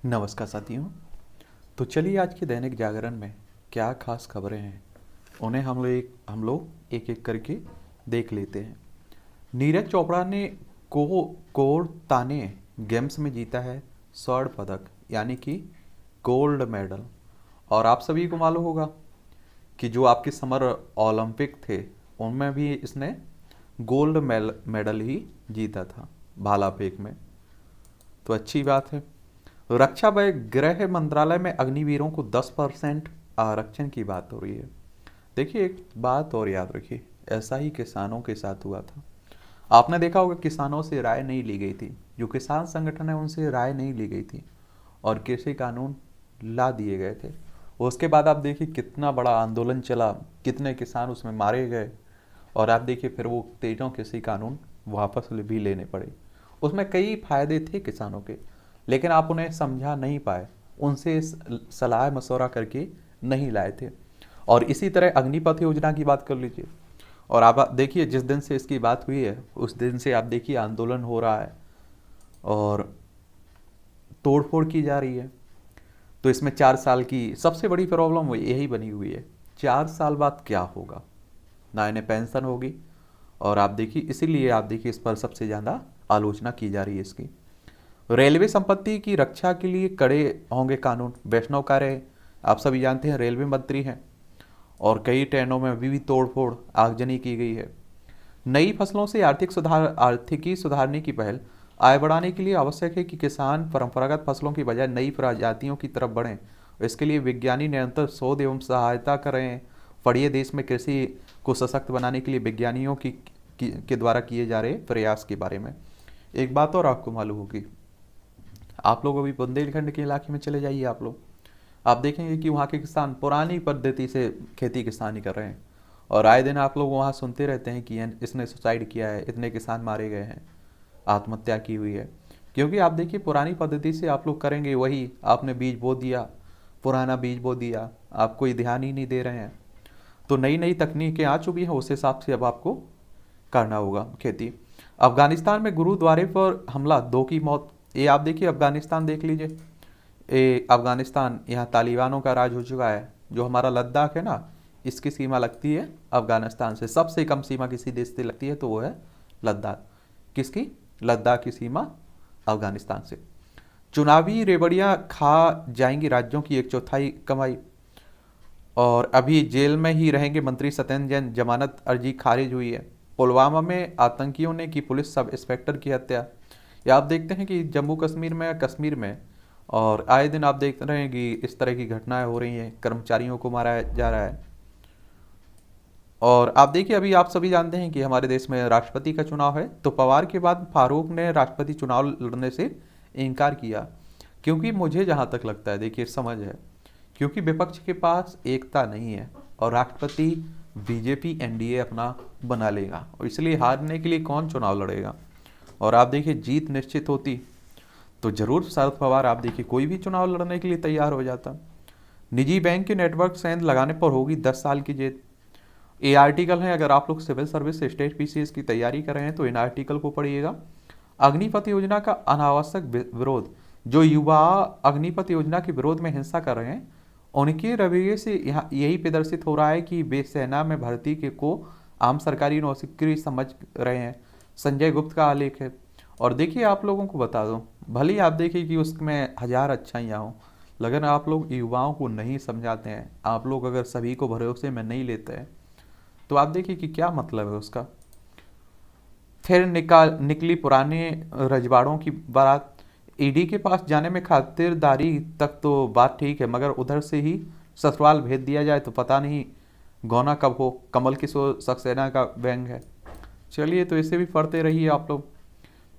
नमस्कार साथियों। तो चलिए आज के दैनिक जागरण में क्या खास खबरें हैं उन्हें हम लोग एक एक करके देख लेते हैं। नीरज चोपड़ा ने कोर ताने गेम्स में जीता है स्वर्ण पदक यानी कि गोल्ड मेडल। और आप सभी को मालूम होगा कि जो आपके समर ओलंपिक थे उनमें भी इसने गोल्ड मेडल ही जीता था भाला फेंक में। तो अच्छी बात है। रक्षा व गृह मंत्रालय में अग्निवीरों को 10% आरक्षण की बात हो रही है। देखिए एक बात और याद रखिए, ऐसा ही किसानों के साथ हुआ था। आपने देखा होगा किसानों से राय नहीं ली गई थी, जो किसान संगठन है उनसे राय नहीं ली गई थी और कृषि कानून ला दिए गए थे। उसके बाद आप देखिए कितना बड़ा आंदोलन चला, कितने किसान उसमें मारे गए और आप देखिए फिर वो तीनों कृषि कानून वापस भी लेने पड़े। उसमें कई फायदे थे किसानों के, लेकिन आप उन्हें समझा नहीं पाए, उनसे सलाह मशवरा करके नहीं लाए थे। और इसी तरह अग्निपथ योजना की बात कर लीजिए और आप देखिए जिस दिन से इसकी बात हुई है उस दिन से आप देखिए आंदोलन हो रहा है और तोड़फोड़ की जा रही है। तो इसमें 4 साल की सबसे बड़ी प्रॉब्लम वो यही बनी हुई है, 4 साल बाद क्या होगा, ना इन्हें पेंशन होगी। और आप देखिए इसीलिए आप देखिए इस पर सबसे ज़्यादा आलोचना की जा रही है इसकी। रेलवे संपत्ति की रक्षा के लिए कड़े होंगे कानून। वैष्णव कार्य आप सभी जानते हैं रेलवे मंत्री हैं और कई ट्रेनों में अभी भी तोड़फोड़ आगजनी की गई है। नई फसलों से आर्थिकी सुधारने की पहल। आय बढ़ाने के लिए आवश्यक है कि किसान परंपरागत फसलों की बजाय नई प्रजातियों की तरफ बढ़ें। इसके लिए विज्ञानी निरंतर शोध एवं सहायता कर रहे हैं। पढ़िए देश में कृषि को सशक्त बनाने के लिए विज्ञानियों के द्वारा किए जा रहे प्रयास के बारे में। एक बात और आपको मालूम होगी, आप लोग अभी बुंदेलखंड के इलाके में चले जाइए, आप देखेंगे कि वहाँ के किसान पुरानी पद्धति से खेती किसानी कर रहे हैं और आए दिन आप लोग वहाँ सुनते रहते हैं कि इसने सुसाइड किया है, इतने किसान मारे गए हैं, आत्महत्या की हुई है। क्योंकि आप देखिए पुरानी पद्धति से आप लोग करेंगे वही, आपने बीज बो दिया, पुराना बीज बो दिया, आप कोई ध्यान ही नहीं दे रहे हैं। तो नई नई तकनीकें आ चुकी हैं, उस हिसाब से अब आपको करना होगा खेती। अफगानिस्तान में गुरुद्वारे पर हमला, 2 की मौत। ये आप देखिए अफगानिस्तान देख लीजिए, ये अफगानिस्तान यहाँ तालिबानों का राज हो चुका है। जो हमारा लद्दाख है ना, इसकी सीमा लगती है अफगानिस्तान से, सबसे कम सीमा किसी देश से लगती है तो वो है लद्दाख। किसकी? लद्दाख की सीमा अफगानिस्तान से। चुनावी रेवड़ियाँ खा जाएंगी राज्यों की 1/4 कमाई। और अभी जेल में ही रहेंगे मंत्री सत्येंद्र जैन, जमानत अर्जी खारिज हुई है। पुलवामा में आतंकियों ने की पुलिस सब इंस्पेक्टर की हत्या। या आप देखते हैं कि जम्मू कश्मीर में और आए दिन आप देख रहे हैं कि इस तरह की घटनाएं हो रही हैं, कर्मचारियों को मारा जा रहा है। और आप देखिए अभी आप सभी जानते हैं कि हमारे देश में राष्ट्रपति का चुनाव है, तो पवार के बाद फारूक ने राष्ट्रपति चुनाव लड़ने से इनकार किया। क्योंकि मुझे जहाँ तक लगता है, देखिए समझ है, क्योंकि विपक्ष के पास एकता नहीं है और राष्ट्रपति बीजेपी एनडीए अपना बना लेगा और इसलिए हारने के लिए कौन चुनाव लड़ेगा। और आप देखिए जीत निश्चित होती तो जरूर शरद पवार आप देखिए कोई भी चुनाव लड़ने के लिए तैयार हो जाता। निजी बैंक के नेटवर्क सेंध लगाने पर होगी 10 साल की जेल। ये आर्टिकल है, अगर आप लोग सिविल सर्विस स्टेट पीसीएस की तैयारी कर रहे हैं तो इन आर्टिकल को पढ़िएगा। अग्निपथ योजना का अनावश्यक विरोध। जो युवा अग्निपथ योजना के विरोध में हिंसा कर रहे हैं उनके रवैये से यहाँ यही प्रदर्शित हो रहा है कि वे सेना में भर्ती के को आम सरकारी नौकरी समझ रहे हैं। संजय गुप्त का आलेख है। और देखिए आप लोगों को बता दूं, भले ही आप देखिए कि उसमें हजार अच्छाइयाँ हों, लेकिन आप लोग युवाओं को नहीं समझाते हैं, आप लोग अगर सभी को भरोसे में नहीं लेते हैं तो आप देखिए कि क्या मतलब है उसका। फिर निकली पुराने रजवाड़ों की बारात। ईडी के पास जाने में खातिरदारी तक तो बात ठीक है, मगर उधर से ही ससुराल भेज दिया जाए तो पता नहीं गौना कब हो। कमल किशोर सक्सेना का व्यंग है। चलिए तो इसे भी पढ़ते रहिए आप लोग।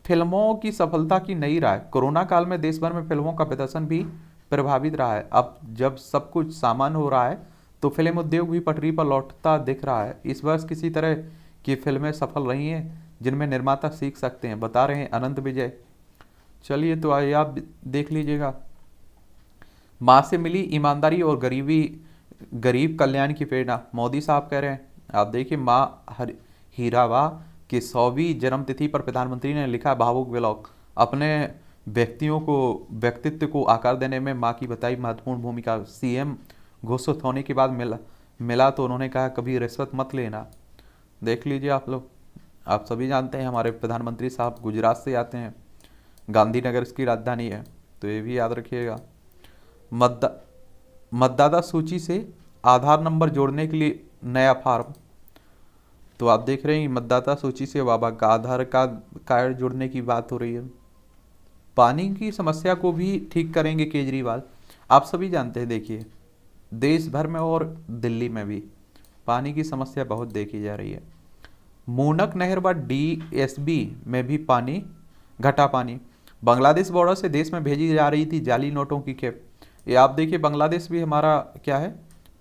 फिल्मों की सफलता की नई राय। कोरोना काल में देश भर में फिल्मों का प्रदर्शन भी प्रभावित रहा है। अब जब सब कुछ सामान्य हो रहा है तो फिल्म उद्योग भी पटरी पर लौटता दिख रहा है। इस वर्ष किसी तरह की फिल्में सफल रही हैं जिनमें निर्माता सीख सकते हैं, बता रहे हैं अनंत विजय। चलिए तो आइए आप देख लीजिएगा। माँ से मिली ईमानदारी और गरीब कल्याण की प्रेरणा, मोदी साहब कह रहे हैं। आप देखिए माँ हीराबा की 100वीं जन्मतिथि पर प्रधानमंत्री ने लिखा भावुक ब्लॉग। अपने व्यक्तियों को व्यक्तित्व को आकार देने में मां की बताई महत्वपूर्ण भूमिका। सीएम घोषित होने के बाद मिला तो उन्होंने कहा कभी रिश्वत मत लेना। देख लीजिए आप लोग, आप सभी जानते हैं हमारे प्रधानमंत्री साहब गुजरात से आते हैं, गांधीनगर इसकी राजधानी है, तो ये भी याद रखिएगा। मतदाता सूची से आधार नंबर जोड़ने के लिए नया फार्म। तो आप देख रहे हैं मतदाता सूची से बाबा का आधार कार्ड जोड़ने की बात हो रही है। पानी की समस्या को भी ठीक करेंगे केजरीवाल। आप सभी जानते हैं, देखिए देश भर में और दिल्ली में भी पानी की समस्या बहुत देखी जा रही है। मूनक नहर व डीएसबी में भी घटा पानी। बांग्लादेश बॉर्डर से देश में भेजी जा रही थी जाली नोटों की खेप। ये आप देखिए, बांग्लादेश भी हमारा क्या है,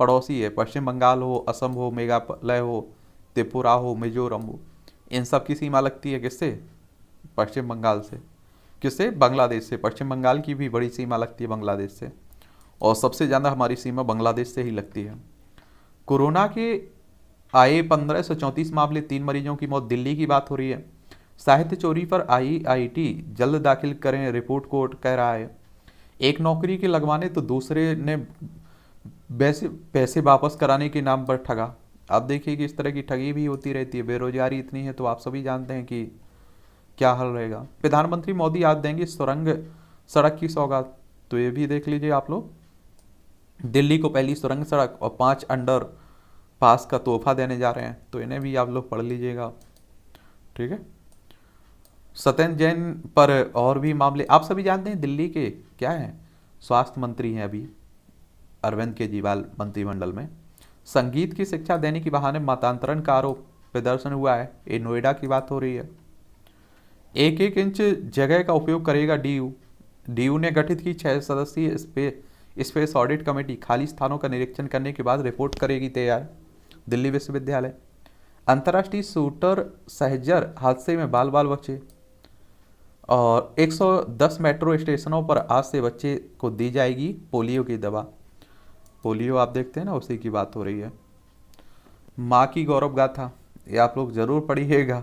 पड़ोसी है। पश्चिम बंगाल हो, असम हो, मेघालय हो, त्रिपुरा हो, मिजोरम हो, इन सब की सीमा लगती है किससे? पश्चिम बंगाल से। किससे? बांग्लादेश से। पश्चिम बंगाल की भी बड़ी सीमा लगती है बांग्लादेश से, और सबसे ज़्यादा हमारी सीमा बांग्लादेश से ही लगती है। कोरोना के आए 1534 मामले, 3 मरीजों की मौत। दिल्ली की बात हो रही है। साहित्य चोरी पर आईआईटी जल्द दाखिल करें रिपोर्ट, कोर्ट कह रहा है। एक नौकरी के लगवाने तो दूसरे ने पैसे वापस कराने के नाम पर ठगा। आप देखिए कि इस तरह की ठगी भी होती रहती है। बेरोजगारी इतनी है तो आप सभी जानते हैं कि क्या हल रहेगा। प्रधानमंत्री मोदी आज देंगे सुरंग सड़क की सौगात, तो ये भी देख लीजिए आप लोग। दिल्ली को पहली सुरंग सड़क और 5 अंडर पास का तोहफा देने जा रहे हैं, तो इन्हें भी आप लोग पढ़ लीजिएगा, ठीक है। सत्येंद्र जैन पर और भी मामले। आप सभी जानते हैं दिल्ली के क्या हैं, स्वास्थ्य मंत्री हैं अभी अरविंद केजरीवाल मंत्रिमंडल में। संगीत की शिक्षा देने के बहाने मतांतरण का आरोप, प्रदर्शन हुआ है। ये नोएडा की बात हो रही है। 1-1 इंच जगह का उपयोग करेगा डीयू ने गठित की 6 सदस्यीय स्पेस ऑडिट कमेटी। खाली स्थानों का निरीक्षण करने के बाद रिपोर्ट करेगी तैयार दिल्ली विश्वविद्यालय। अंतर्राष्ट्रीय शूटर सहजर हादसे में बाल बचे, और 110 मेट्रो स्टेशनों पर आज से बच्चे को दी जाएगी पोलियो की दवा। पोलियो आप देखते हैं ना, उसी की बात हो रही है। माँ की गौरव गाथा, ये आप लोग जरूर पढ़िएगा।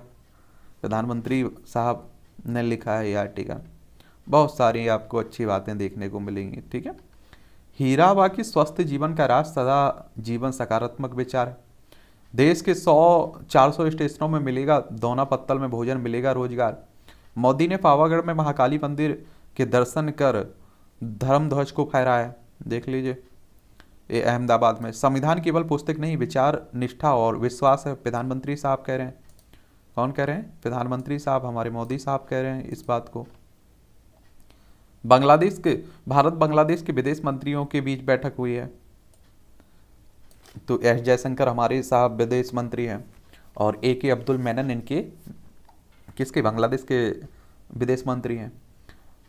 प्रधानमंत्री साहब ने लिखा है ये आर्टिकल। बहुत सारी आपको अच्छी बातें देखने को मिलेंगी, ठीक है। हीराबा की स्वस्थ जीवन का राज, सदा जीवन सकारात्मक विचार। देश के 100-400 स्टेशनों में मिलेगा दोना पत्तल में भोजन, मिलेगा रोजगार। मोदी ने पावागढ़ में महाकाली मंदिर के दर्शन कर धर्म ध्वज को फहराया। देख लीजिए, ये अहमदाबाद में। संविधान केवल पुस्तक नहीं, विचार, निष्ठा और विश्वास है, प्रधानमंत्री साहब कह रहे हैं। कौन कह रहे हैं? प्रधानमंत्री साहब, हमारे मोदी साहब कह रहे हैं इस बात को। भारत बांग्लादेश के विदेश मंत्रियों के बीच बैठक हुई है, तो एस जयशंकर हमारे साहब विदेश मंत्री हैं, और AK अब्दुल मेनन इनके किसके? बांग्लादेश के विदेश मंत्री हैं।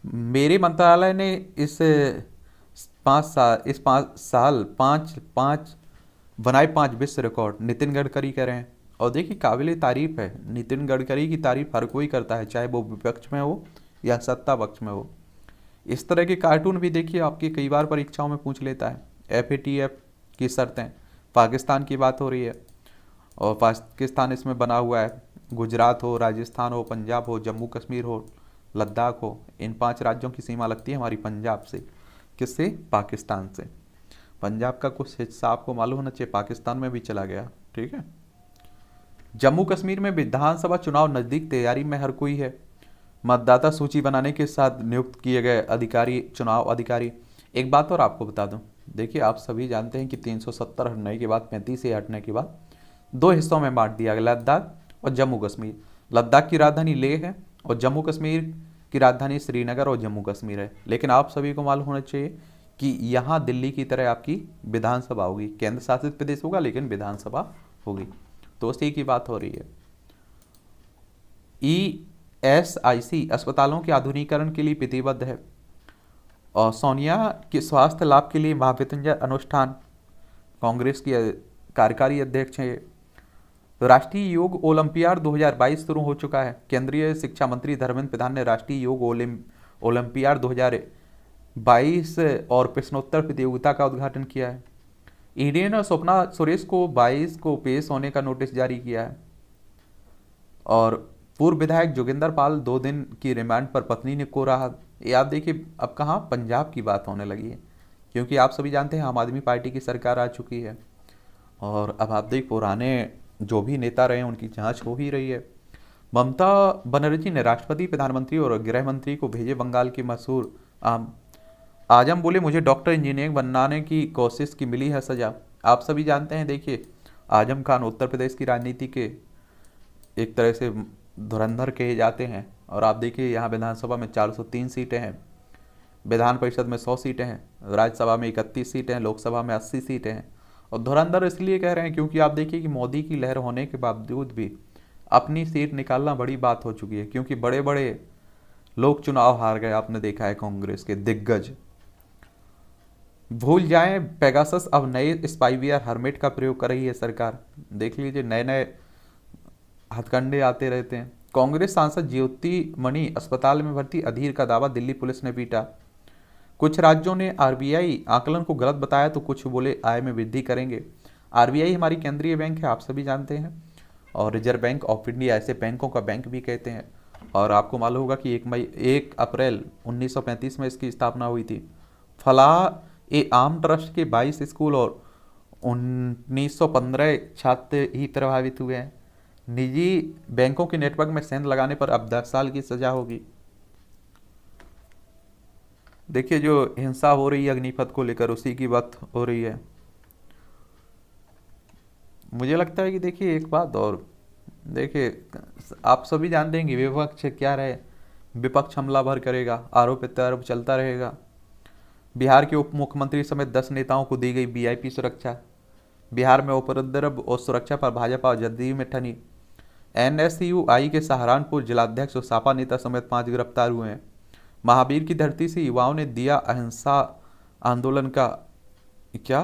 मेरे मंत्रालय ने इस 5 साल बनाए 5 विश्व रिकॉर्ड, नितिन गडकरी कह रहे हैं। और देखिए, काबिल तारीफ है, नितिन गडकरी की तारीफ हर कोई करता है, चाहे वो विपक्ष में हो या सत्ता पक्ष में हो। इस तरह के कार्टून भी देखिए आपकी कई बार परीक्षाओं में पूछ लेता है। FATF की शर्तें, पाकिस्तान की बात हो रही है, और पाकिस्तान इसमें बना हुआ है। गुजरात हो, राजस्थान हो, पंजाब हो, जम्मू कश्मीर हो, लद्दाख हो, इन 5 राज्यों की सीमा लगती है हमारी पंजाब से। किससे? पाकिस्तान से। पंजाब का कुछ हिस्सा आपको मालूम होना चाहिए पाकिस्तान में भी चला गया, ठीक है। जम्मू कश्मीर में विधानसभा चुनाव नजदीक, तैयारी में हर कोई है। मतदाता सूची बनाने के साथ नियुक्त किए गए अधिकारी, चुनाव अधिकारी। एक बात और आपको बता दूं, देखिए आप सभी जानते हैं कि 370 हटने के बाद, 35 से हटने के बाद 2 हिस्सों में बांट दिया गया, लद्दाख और जम्मू कश्मीर। लद्दाख की राजधानी लेह है और जम्मू कश्मीर की राजधानी श्रीनगर और जम्मू कश्मीर है। लेकिन आप सभी को मालूम होना चाहिए कि यहाँ दिल्ली की तरह आपकी विधानसभा होगी, केंद्र शासित प्रदेश होगा लेकिन विधानसभा होगी। तो उसी की बात हो रही है। ESIC अस्पतालों के आधुनिकीकरण के लिए प्रतिबद्ध है, और सोनिया के स्वास्थ्य लाभ के लिए महामृत्युंजय अनुष्ठान, कांग्रेस की कार्यकारी अध्यक्ष हैं। राष्ट्रीय योग ओलंपियाड 2022 शुरू हो चुका है। केंद्रीय शिक्षा मंत्री धर्मेंद्र प्रधान ने राष्ट्रीय योग ओलंपियाड 2022 और प्रश्नोत्तर प्रतियोगिता का उद्घाटन किया है। ईडी ने स्वप्ना सुरेश को 22 को पेश होने का नोटिस जारी किया है। और पूर्व विधायक जोगिंदर पाल 2 दिन की रिमांड पर, पत्नी ने को ये आप देखिए अब कहाँ पंजाब की बात होने लगी है, क्योंकि आप सभी जानते हैं आम आदमी पार्टी की सरकार आ चुकी है। और अब आप देख पुराने जो भी नेता रहे हैं उनकी जांच हो ही रही है। ममता बनर्जी ने राष्ट्रपति, प्रधानमंत्री और गृह मंत्री को भेजे बंगाल की मशहूर आम आजम, बोले मुझे डॉक्टर इंजीनियर बनाने की कोशिश की मिली है सजा। आप सभी जानते हैं, देखिए आजम खान उत्तर प्रदेश की राजनीति के एक तरह से धुरंधर कहे जाते हैं। और आप देखिए यहाँ विधानसभा में 403 सीटें हैं, विधान परिषद में 100 सीटें हैं, राज्यसभा में 31 सीटें हैं, लोकसभा में 80 सीटें हैं। और धुरंधर इसलिए कह रहे हैं क्योंकि आप देखिए कि मोदी की लहर होने के बावजूद भी अपनी सीट निकालना बड़ी बात हो चुकी है, क्योंकि बड़े बड़े लोग चुनाव हार गए। आपने देखा है कांग्रेस के दिग्गज। भूल जाएं पेगासस, अब नए स्पाईवेयर हर्मेट का प्रयोग कर रही है सरकार। देख लीजिए नए नए हथकंडे आते रहते हैं। कांग्रेस सांसद ज्योति मणि अस्पताल में भर्ती, अधीर का दावा दिल्ली पुलिस ने पीटा। कुछ राज्यों ने आरबीआई आकलन को गलत बताया तो कुछ बोले आय में वृद्धि करेंगे। आरबीआई हमारी केंद्रीय बैंक है, आप सभी जानते हैं, और रिजर्व बैंक ऑफ इंडिया ऐसे बैंकों का बैंक भी कहते हैं। और आपको मालूम होगा कि 1 अप्रैल 1935 में इसकी स्थापना हुई थी। फलाह ए आम ट्रस्ट के 22 स्कूल और 1915 छात्र ही प्रभावित हुए हैं। निजी बैंकों के नेटवर्क में सेंध लगाने पर अब 10 साल की सजा होगी। देखिए जो हिंसा हो रही है अग्निपथ को लेकर, उसी की बात हो रही है। मुझे लगता है कि देखिए एक बात और, देखिए आप सभी जानते हैं कि विपक्ष क्या रहे, विपक्ष हमला भर करेगा, आरोप प्रत्यारोप चलता रहेगा। बिहार के उप मुख्यमंत्री समेत 10 नेताओं को दी गई वीआईपी सुरक्षा। बिहार में उपद्रव और सुरक्षा पर भाजपा और जदयू में ठनी। एनएसयूआई के सहारनपुर जिलाध्यक्ष और सापा नेता समेत 5 गिरफ्तार हुए हैं। महावीर की धरती से युवाओं ने दिया आंदोलन का क्या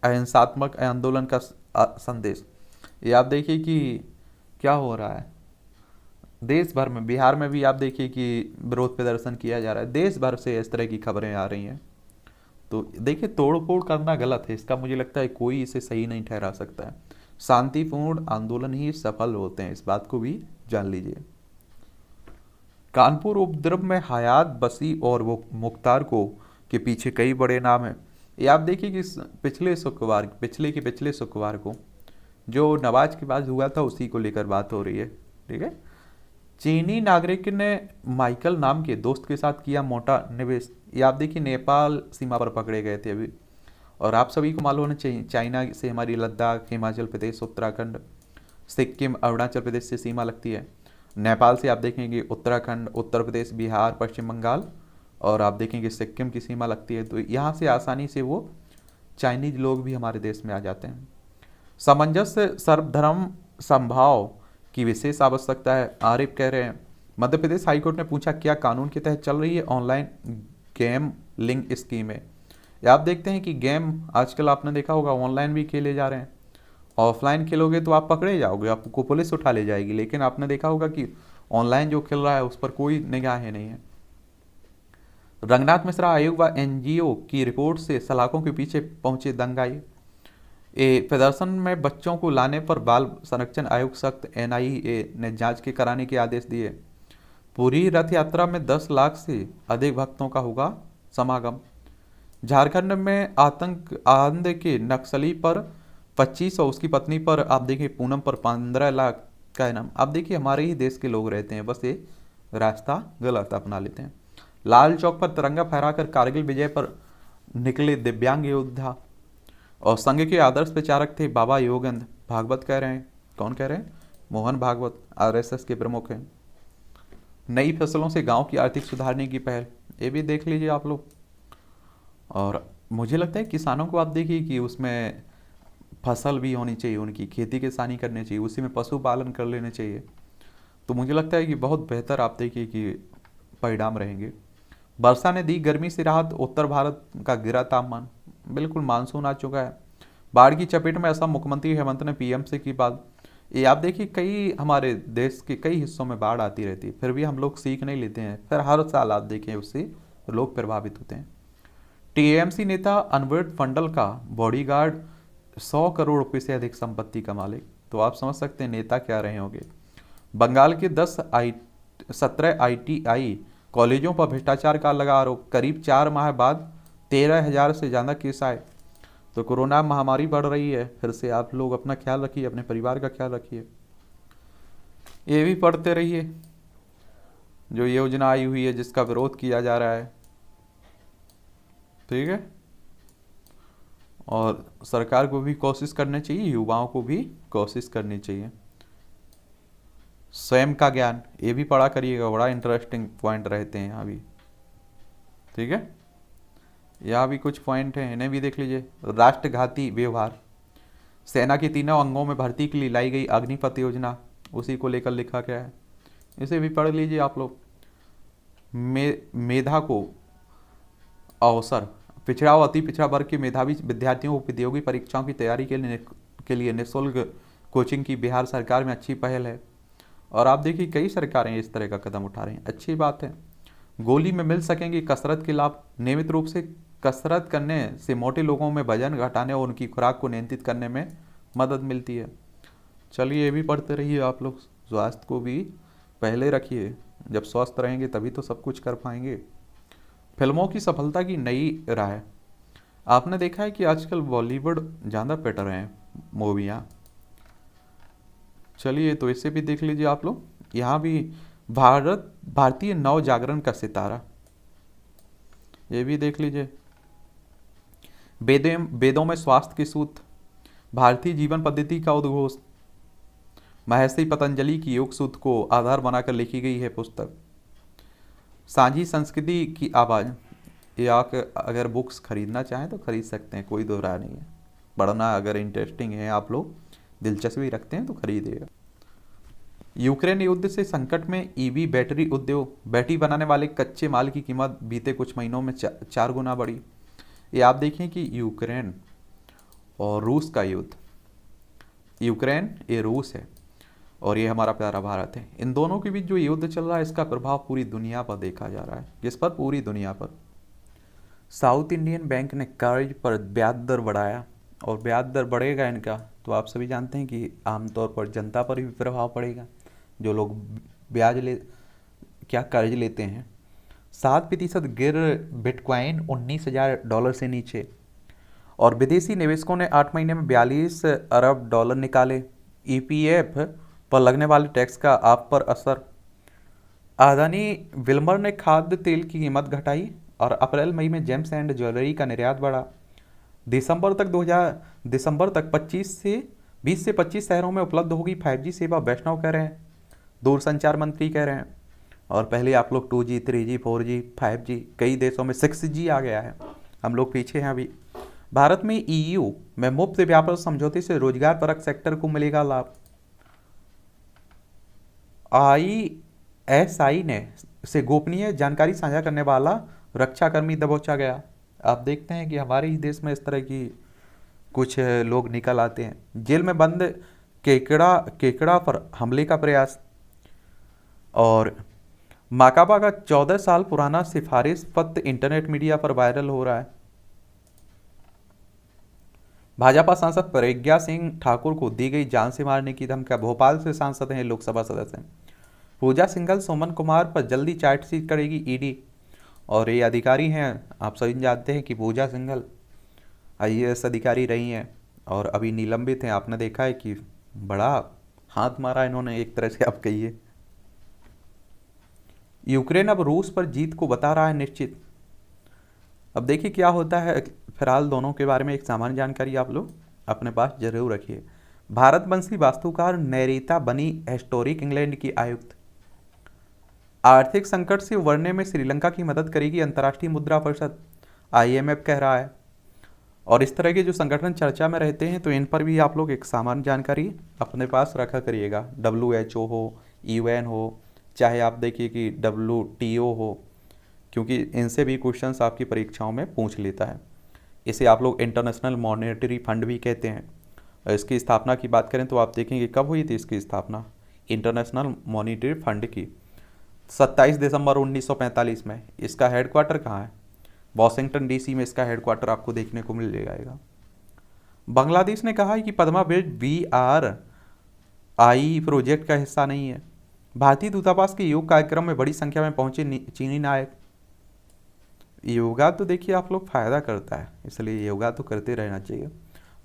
अहिंसात्मक आंदोलन का संदेश। ये आप देखिए कि क्या हो रहा है देश भर में। बिहार में भी आप देखिए कि विरोध प्रदर्शन किया जा रहा है। देश भर से इस तरह की खबरें आ रही हैं। तो देखिए तोड़ फोड़ करना गलत है, इसका मुझे लगता है कोई इसे सही नहीं ठहरा सकता है। शांतिपूर्ण आंदोलन ही सफल होते हैं, इस बात को भी जान लीजिए। कानपुर उपद्रव में हयात बसी और वो मुख्तार को के पीछे कई बड़े नाम हैं। ये आप देखिए कि पिछले शुक्रवार को जो नवाज के बाद हुआ था उसी को लेकर बात हो रही है। ठीक है, चीनी नागरिक ने माइकल नाम के दोस्त के साथ किया मोटा निवेश। ये आप देखिए नेपाल सीमा पर पकड़े गए थे अभी। और आप सभी को मालूम होना चाहिए चाइना से हमारी लद्दाख, हिमाचल प्रदेश, उत्तराखंड, सिक्किम, अरुणाचल प्रदेश से सीमा लगती है। नेपाल से आप देखेंगे उत्तराखंड, उत्तर प्रदेश, बिहार, पश्चिम बंगाल और आप देखेंगे सिक्किम की सीमा लगती है। तो यहाँ से आसानी से वो चाइनीज लोग भी हमारे देश में आ जाते हैं। सामंजस्य सर्वधर्म संभाव की विशेष आवश्यकता है, आरिफ कह रहे हैं। मध्य प्रदेश हाईकोर्ट ने पूछा क्या कानून के तहत चल रही है ऑनलाइन गेम लिंक स्कीमें। आप देखते हैं कि गेम आजकल आपने देखा होगा ऑनलाइन भी खेले जा रहे हैं। ऑफलाइन खेलोगे तो आप पकड़े जाओगे, आपको पुलिस उठा ले जाएगी, लेकिन आपने देखा होगा कि ऑनलाइन जो खेल रहा है उस पर कोई निगाहें नहीं है। रंगनाथ मिश्रा आयोग व एनजीओ की रिपोर्ट से सलाखों के पीछे पहुंचे दंगाई। प्रदर्शन में बच्चों को लाने पर बाल संरक्षण आयोग सख्त, एनआईए ने जांच के कराने के आदेश दिए। पूरी रथ यात्रा में 10 लाख से अधिक भक्तों का होगा समागम। झारखंड में आंध्र के नक्सली पर 25 और उसकी पत्नी पर आप देखिए पूनम पर 15 लाख का इनाम। आप देखिए हमारे ही देश के लोग रहते हैं, बस ये रास्ता गलत अपना लेते हैं। लाल चौक पर तिरंगा फहराकर कारगिल विजय पर निकले दिव्यांग योद्धा। और संघ के आदर्श प्रचारक थे बाबा योगेंद्र भागवत कह रहे हैं। कौन कह रहे हैं? मोहन भागवत आरएसएस के प्रमुख हैं। नई फसलों से गांव की आर्थिक सुधारने की पहल, ये भी देख लीजिए आप लोग। और मुझे लगता है किसानों को आप देखिए कि उसमें फसल भी होनी चाहिए, उनकी खेती किसानी करनी चाहिए, उसी में पशुपालन कर लेने चाहिए। तो मुझे लगता है कि बहुत बेहतर आप देखिए कि परिणाम रहेंगे। वर्षा ने दी गर्मी से राहत, उत्तर भारत का गिरा तापमान। बिल्कुल मानसून आ चुका है। बाढ़ की चपेट में असम, मुख्यमंत्री हेमंत ने पीएम से की बात। ये आप देखिए कई हमारे देश के कई हिस्सों में बाढ़ आती रहती है, फिर भी हम लोग सीख नहीं लेते हैं, फिर हर साल आप देखें उससे लोग प्रभावित होते हैं। टीएमसी नेता अनवर्ड फंडल का बॉडीगार्ड 100 करोड़ रुपए से अधिक संपत्ति का मालिक। तो आप समझ सकते हैं नेता क्या रहे होंगे। बंगाल के 17 आईटीआई कॉलेजों पर भ्रष्टाचार का लगा आरोप। करीब 4 माह बाद 13,000 से ज़्यादा केस आए। तो कोरोना महामारी बढ़ रही है, फिर से आप लोग अपना ख्याल रखिए, अपने परिवार का ख्याल रखिए। ये भी पढ़ते रहिए जो योजना आई हुई है जिसका विरोध किया जा रहा है, ठीक है। और सरकार को भी कोशिश करनी चाहिए, युवाओं को भी कोशिश करनी चाहिए। स्वयं का ज्ञान, ये भी पढ़ा करिएगा, बड़ा इंटरेस्टिंग पॉइंट रहते हैं यहाँ भी, ठीक है। यहाँ भी कुछ पॉइंट हैं, इन्हें भी देख लीजिए। राष्ट्रघाती व्यवहार, सेना के तीनों अंगों में भर्ती के लिए लाई गई अग्निपथ योजना, उसी को लेकर लिखा गया है, इसे भी पढ़ लीजिए आप लोग। मेधा को अवसर, पिछड़ा और अति पिछड़ा वर्ग के मेधावी विद्यार्थियों को प्रतियोगी परीक्षाओं की तैयारी के लिए निःशुल्क कोचिंग की बिहार सरकार में अच्छी पहल है। और आप देखिए कई सरकारें इस तरह का कदम उठा रही हैं, अच्छी बात है। गोली में मिल सकेंगे कसरत के लाभ, नियमित रूप से कसरत करने से मोटे लोगों में वजन घटाने और उनकी खुराक को नियंत्रित करने में मदद मिलती है। चलिए ये भी पढ़ते रहिए आप लोग, स्वास्थ्य को भी पहले रखिए, जब स्वस्थ रहेंगे तभी तो सब कुछ कर पाएंगे। फिल्मों की सफलता की नई राह, आपने देखा है कि आजकल बॉलीवुड ज़्यादा पिट रहे हैं मूवियाँ। चलिए तो इसे भी देख लीजिए आप लोग। यहाँ भी भारतीय नव जागरण का सितारा, ये भी देख लीजिए। वेदों में स्वास्थ्य के सूत्र, भारतीय जीवन पद्धति का उद्घोष, महर्षि पतंजलि की योग सूत्र को आधार बनाकर लिखी गई है पुस्तक। साझी संस्कृति की आवाज़, ये आप अगर बुक्स खरीदना चाहें तो खरीद सकते हैं, कोई दो राय नहीं है। पढ़ना अगर इंटरेस्टिंग है, आप लोग दिलचस्पी रखते हैं तो खरीदिएगा। यूक्रेन युद्ध से संकट में ईवी बैटरी उद्योग, बैटरी बनाने वाले कच्चे माल की कीमत बीते कुछ महीनों में 4 गुना बढ़ी। ये आप देखें कि यूक्रेन और रूस का युद्ध, यूक्रेन ये रूस है और ये हमारा प्यारा भारत है, इन दोनों के बीच जो युद्ध चल रहा है इसका प्रभाव पूरी दुनिया पर देखा जा रहा है। किस पर? पूरी दुनिया पर। साउथ इंडियन बैंक ने कर्ज पर ब्याज दर बढ़ाया, और ब्याज दर बढ़ेगा इनका तो आप सभी जानते हैं कि आमतौर पर जनता पर भी प्रभाव पड़ेगा, जो लोग कर्ज लेते हैं। 7% गिर बिटकॉइन $19,000 से नीचे। और विदेशी निवेशकों ने 8 महीने में $42 अरब निकाले। ईपीएफ पर लगने वाले टैक्स का आप पर असर। अदानी विल्मर ने खाद्य तेल की कीमत घटाई, और अप्रैल मई में जेम्स एंड ज्वेलरी का निर्यात बढ़ा। दिसंबर तक 20 से 25 शहरों में उपलब्ध होगी 5G सेवा, वैष्णव कह रहे हैं, दूरसंचार मंत्री कह रहे हैं। और पहले आप लोग 2G, 3G, 4G, 5G, कई देशों में 6G आ गया है, हम लोग पीछे हैं अभी। भारत में EU में मुफ्त व्यापार समझौते से रोजगार परक सेक्टर को मिलेगा लाभ। ISI ने से गोपनीय जानकारी साझा करने वाला रक्षाकर्मी दबोचा गया। आप देखते हैं कि हमारे ही देश में इस तरह की कुछ लोग निकल आते हैं। जेल में बंद केकड़ा पर हमले का प्रयास। और माकाबा का 14 साल पुराना सिफारिश पत्र इंटरनेट मीडिया पर वायरल हो रहा है। भाजपा सांसद प्रज्ञा सिंह ठाकुर को दी गई जान से मारने की धमकी। भोपाल से सांसद हैं, लोकसभा सदस्य हैं। पूजा सिंघल, सुमन कुमार पर जल्दी चार्जशीट करेगी ईडी। और ये अधिकारी हैं, आप सभी जानते हैं कि पूजा सिंघल IAS अधिकारी रही हैं और अभी निलंबित हैं। आपने देखा है कि बड़ा हाथ मारा इन्होंने, एक तरह से आप कहिए। यूक्रेन अब रूस पर जीत को बता रहा है निश्चित। अब देखिए क्या होता है। फिलहाल दोनों के बारे में एक सामान्य जानकारी आप लोग अपने पास जरूर रखिए। भारतवंशी वास्तुकार नैरीता बनी हिस्टोरिक इंग्लैंड की आयुक्त। आर्थिक संकट से उबरने में श्रीलंका की मदद करेगी अंतर्राष्ट्रीय मुद्रा परिषद, IMF कह रहा है। और इस तरह के जो संगठन चर्चा में रहते हैं तो इन पर भी आप लोग एक सामान्य जानकारी अपने पास रखा करिएगा। WHO हो, UN हो, चाहे आप देखिए कि WTO हो, क्योंकि इनसे भी क्वेश्चंस आपकी परीक्षाओं में पूछ लेता है। इसे आप लोग इंटरनेशनल मॉनेटरी फंड भी कहते हैं। इसकी स्थापना की बात करें तो आप देखेंगे कब हुई थी इसकी स्थापना इंटरनेशनल मॉनेटरी फंड की, 27 दिसंबर 1945 में। इसका हेडक्वार्टर कहाँ है? वॉशिंगटन DC में इसका हेडक्वार्टर आपको देखने को मिल जाएगा। बांग्लादेश ने कहा है कि पद्मा बेल्ट BRI प्रोजेक्ट का हिस्सा नहीं है। भारतीय दूतावास के योग कार्यक्रम में बड़ी संख्या में पहुंचे चीनी नायक। योगा तो देखिए आप लोग फायदा करता है, इसलिए योगा तो करते रहना चाहिए।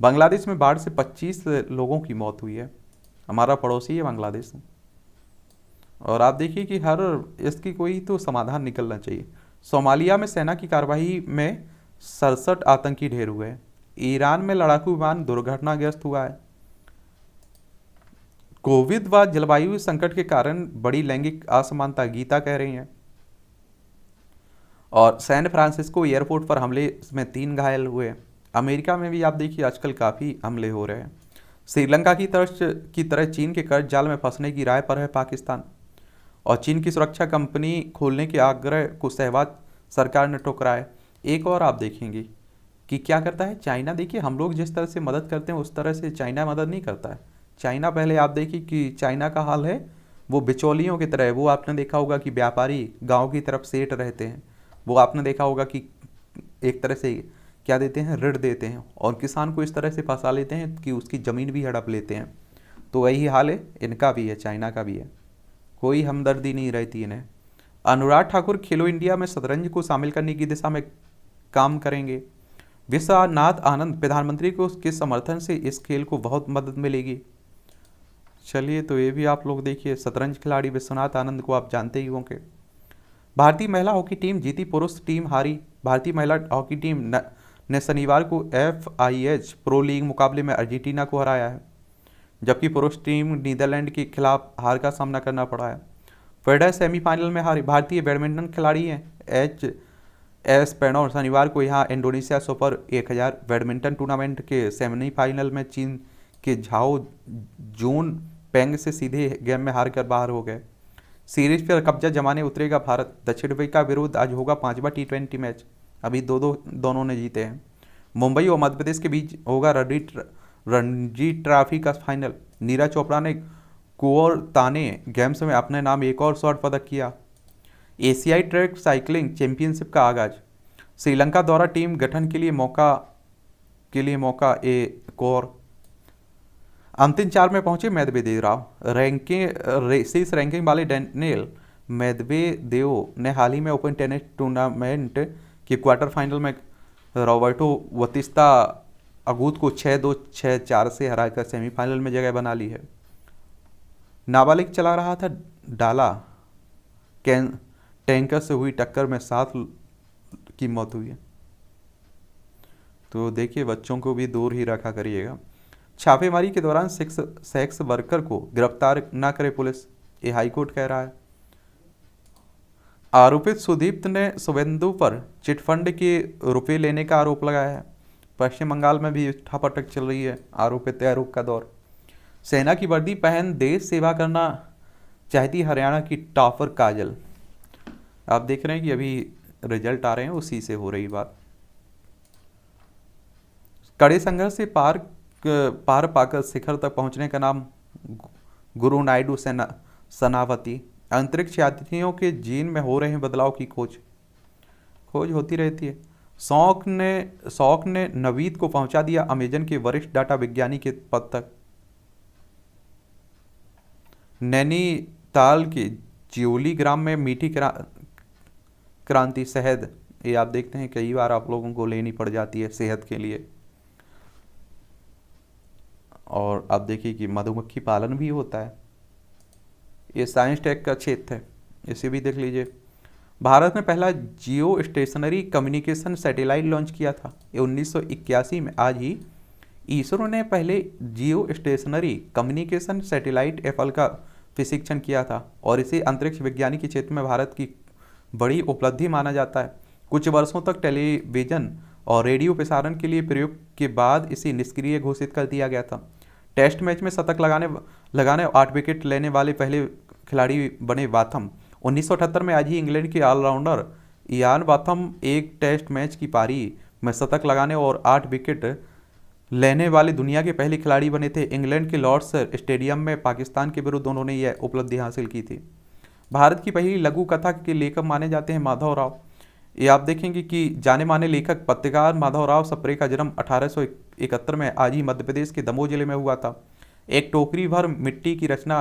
बांग्लादेश में बाढ़ से 25 लोगों की मौत हुई है। हमारा पड़ोसी है बांग्लादेश। और आप देखिए कि हर इसकी कोई तो समाधान निकलना चाहिए। सोमालिया में सेना की कार्रवाई में 67 आतंकी ढेर हुए हैं। ईरान में लड़ाकू विमान दुर्घटनाग्रस्त हुआ है। कोविड व जलवायु संकट के कारण बड़ी लैंगिक असमानता, गीता कह रही हैं। और सैन फ्रांसिस्को एयरपोर्ट पर हमले में 3 घायल हुए। अमेरिका में भी आप देखिए आजकल काफ़ी हमले हो रहे हैं। श्रीलंका की तरह चीन के कर्ज जाल में फंसने की राय पर है पाकिस्तान। और चीन की सुरक्षा कंपनी खोलने के आग्रह को सहवाग सरकार ने ठुकराया। एक और आप देखेंगे कि क्या करता है चाइना। देखिए हम लोग जिस तरह से मदद करते हैं उस तरह से चाइना मदद नहीं करता है। चाइना पहले आप देखिए कि चाइना का हाल है वो बिचौलियों की तरह है। वो आपने देखा होगा कि व्यापारी गांव की तरफ सेठ रहते हैं। वो आपने देखा होगा कि एक तरह से क्या देते हैं, ऋण देते हैं और किसान को इस तरह से फंसा लेते हैं कि उसकी ज़मीन भी हड़प लेते हैं। तो वही हाल है इनका भी है, चाइना का भी है। कोई हमदर्दी नहीं रहती इन्हें। अनुराग ठाकुर खेलो इंडिया में शतरंज को शामिल करने की दिशा में काम करेंगे। विश्वनाथ आनंद प्रधानमंत्री को के समर्थन से इस खेल को बहुत मदद मिलेगी। चलिए तो ये भी आप लोग देखिए, शतरंज खिलाड़ी विश्वनाथ आनंद को आप जानते ही होंगे। भारतीय महिला हॉकी टीम जीती, पुरुष टीम हारी। भारतीय महिला हॉकी टीम ने शनिवार को FIH प्रो लीग मुकाबले में अर्जेंटीना को हराया है, जबकि पुरुष टीम नीदरलैंड के खिलाफ हार का सामना करना पड़ा है। फेडरर सेमीफाइनल में हारी। भारतीय बैडमिंटन खिलाड़ी हैं HS प्रणय शनिवार को यहाँ इंडोनेशिया सुपर 1000 बैडमिंटन टूर्नामेंट के सेमीफाइनल में चीन के झाओ जून पेंग से सीधे गेम में हारकर बाहर हो गए। सीरीज पर कब्जा जमाने उतरेगा भारत। दक्षिण अफ्रीका विरुद्ध आज होगा 5वां T20 मैच। अभी दोनों ने जीते हैं। मुंबई और मध्य प्रदेश के बीच होगा रणजी ट्रॉफी का फाइनल। नीरज चोपड़ा ने कुओरताने गेम्स में अपने नाम एक और स्वर्ण पदक किया। एशियाई ट्रैक साइकिलिंग चैंपियनशिप का आगाज। श्रीलंका द्वारा टीम गठन के लिए मौका एक और। अंतिम 4 में पहुंचे मेदवेदेव। शीर्ष रैंकिंग वाले डैनियल मेदवेदेव ने हाल ही में ओपन टेनिस टूर्नामेंट के क्वार्टर फाइनल में रॉबर्टो बातिस्ता अगूत को 6-2, 6-4 से हराकर सेमीफाइनल में जगह बना ली है। नाबालिग चला रहा था डाला टैंकर से हुई टक्कर में 7 की मौत हुई है। तो देखिए बच्चों को भी दूर ही रखा करिएगा। छापेमारी के दौरान सेक्स वर्कर को गिरफ्तार न करे पुलिस, ये हाईकोर्ट कह रहा है। आरोपित सुदीप्त ने शुभेंदु पर चिटफंड के रुपए लेने का आरोप लगाया है। पश्चिम बंगाल में भी उठापटक चल रही है, आरोपित आरोप का दौर। सेना की वर्दी पहन देश सेवा करना चाहती हरियाणा की टॉपर काजल। आप देख रहे हैं कि अभी रिजल्ट आ रहे हैं, उसी से हो रही बात। कड़े संघर्ष से पार पाकर शिखर तक पहुंचने का नाम गुरु नायडू सनावती। अंतरिक्ष यात्रियों के जीन में हो रहे हैं बदलाव की खोज होती रहती है। शौक ने नवीद को पहुंचा दिया अमेजन के वरिष्ठ डाटा विज्ञानी के पद तक। नैनीताल के ज्योली ग्राम में मीठी क्रांति शहद, ये आप देखते हैं कई बार आप लोगों को लेनी पड़ जाती है सेहत के लिए। और आप देखिए कि मधुमक्खी पालन भी होता है। ये साइंस टेक का क्षेत्र है, इसे भी देख लीजिए। भारत ने पहला जियो स्टेशनरी कम्युनिकेशन सैटेलाइट लॉन्च किया था, ये 1981 में। आज ही इसरो ने पहले जियो स्टेशनरी कम्युनिकेशन सैटेलाइट एफएल का प्रशिक्षण किया था और इसे अंतरिक्ष विज्ञान के क्षेत्र में भारत की बड़ी उपलब्धि माना जाता है। कुछ वर्षों तक टेलीविजन और रेडियो प्रसारण के लिए प्रयोग के बाद इसे निष्क्रिय घोषित कर दिया गया था। टेस्ट मैच में शतक लगाने 8 विकेट लेने वाले पहले खिलाड़ी बने वाथम। 1978 में आज ही इंग्लैंड के ऑलराउंडर इयान वाथम एक टेस्ट मैच की पारी में शतक लगाने और 8 विकेट लेने वाले दुनिया के पहले खिलाड़ी बने थे। इंग्लैंड के लॉर्ड्स स्टेडियम में पाकिस्तान के विरुद्ध उन्होंने यह उपलब्धि हासिल की थी। भारत की पहली लघु कथा के लेखक माने जाते हैं माधव राव। ये आप देखेंगे कि जाने माने लेखक पत्रकार माधव राव सप्रे का जन्म 1871 में आज ही मध्य प्रदेश के दमोह जिले में हुआ था। एक टोकरी भर मिट्टी की रचना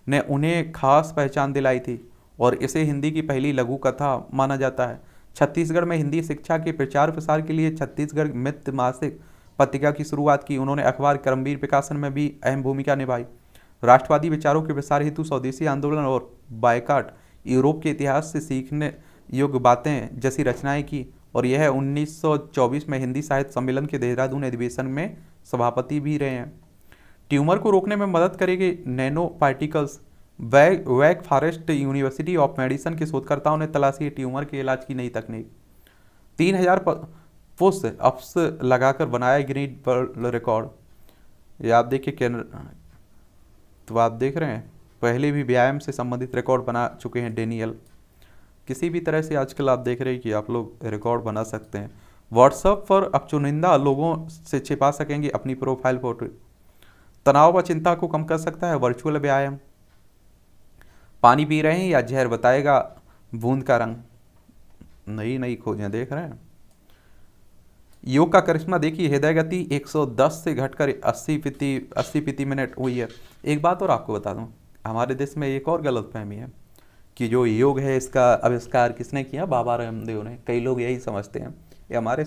ने उन्हें खास पहचान दिलाई थी और इसे हिंदी की पहली लघु कथा माना जाता है। छत्तीसगढ़ में हिंदी शिक्षा के प्रचार प्रसार के लिए छत्तीसगढ़ मित्र मासिक पत्रिका की शुरुआत की। उन्होंने अखबार कर्मवीर प्रकाशन में भी अहम भूमिका निभाई। राष्ट्रवादी विचारों के प्रसार हेतु स्वदेशी आंदोलन और बायकाट, यूरोप के इतिहास से सीखने योग्य बातें जैसी रचनाएं की और यह 1924 में हिंदी साहित्य सम्मेलन के देहरादून अधिवेशन में सभापति भी रहे हैं। ट्यूमर को रोकने में मदद करेंगे nano particles. Wake Forest University of Medicine के शोधकर्ताओं ने तलाशी ट्यूमर के इलाज की नई तकनीक। 3000 पुश अप्स लगाकर बनाया गिनीज वर्ल्ड रिकॉर्ड। ये आप देखिए, तो आप देख रहे हैं पहले भी व्यायाम से संबंधित रिकॉर्ड बना चुके हैं डेनियल। किसी भी तरह से आजकल आप देख रहे हैं कि आप लोग रिकॉर्ड बना सकते हैं। व्हाट्सएप पर अब चुनिंदा लोगों से छिपा सकेंगे अपनी प्रोफाइल फोटो। तनाव व चिंता को कम कर सकता है वर्चुअल व्यायाम। पानी पी रहे हैं या जहर, बताएगा बूंद का रंग। नई नई खोजें देख रहे हैं। योग का करिश्मा देखिए, हृदय गति 110 से घटकर 80 प्रति मिनट हुई है। एक बात और आपको बता दूं, हमारे देश में एक और गलतफहमी है कि जो योग है इसका आविष्कार किसने किया? बाबा रामदेव ने। कई लोग यही समझते हैं। ये हमारे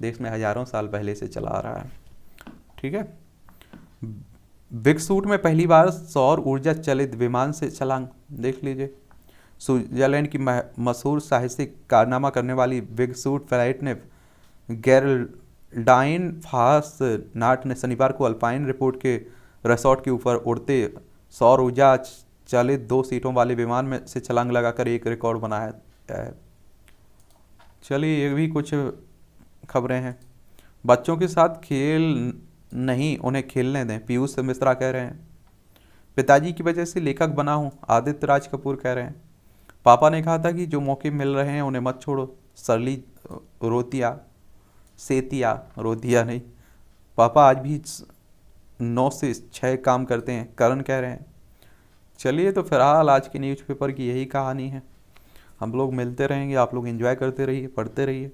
देश में हजारों साल पहले से चला आ रहा है। ठीक है। बिग सूट में पहली बार सौर ऊर्जा चलित विमान से छलांग, देख लीजिए। स्विट्जरलैंड की मशहूर साहसिक कारनामा करने वाली बिग सूट फ्लाइट ने गेरल्डाइन फास नाट ने शनिवार को अल्पाइन रिपोर्ट के रिसोर्ट के ऊपर उड़ते सौर ऊर्जा चालित 2 सीटों वाले विमान में से छलांग लगाकर एक रिकॉर्ड बनाया है। चलिए, ये भी कुछ खबरें हैं। बच्चों के साथ खेल नहीं, उन्हें खेलने दें, पीयूष मिश्रा कह रहे हैं। पिताजी की वजह से लेखक बना हूँ, आदित्य राज कपूर कह रहे हैं। पापा ने कहा था कि जो मौके मिल रहे हैं उन्हें मत छोड़ो, सरली रोतिया नहीं, पापा आज भी 9 से 6 काम करते हैं, करण कह रहे हैं। चलिए, तो फिलहाल आज की न्यूज़पेपर की यही कहानी है। हम लोग मिलते रहेंगे, आप लोग एंजॉय करते रहिए, पढ़ते रहिए।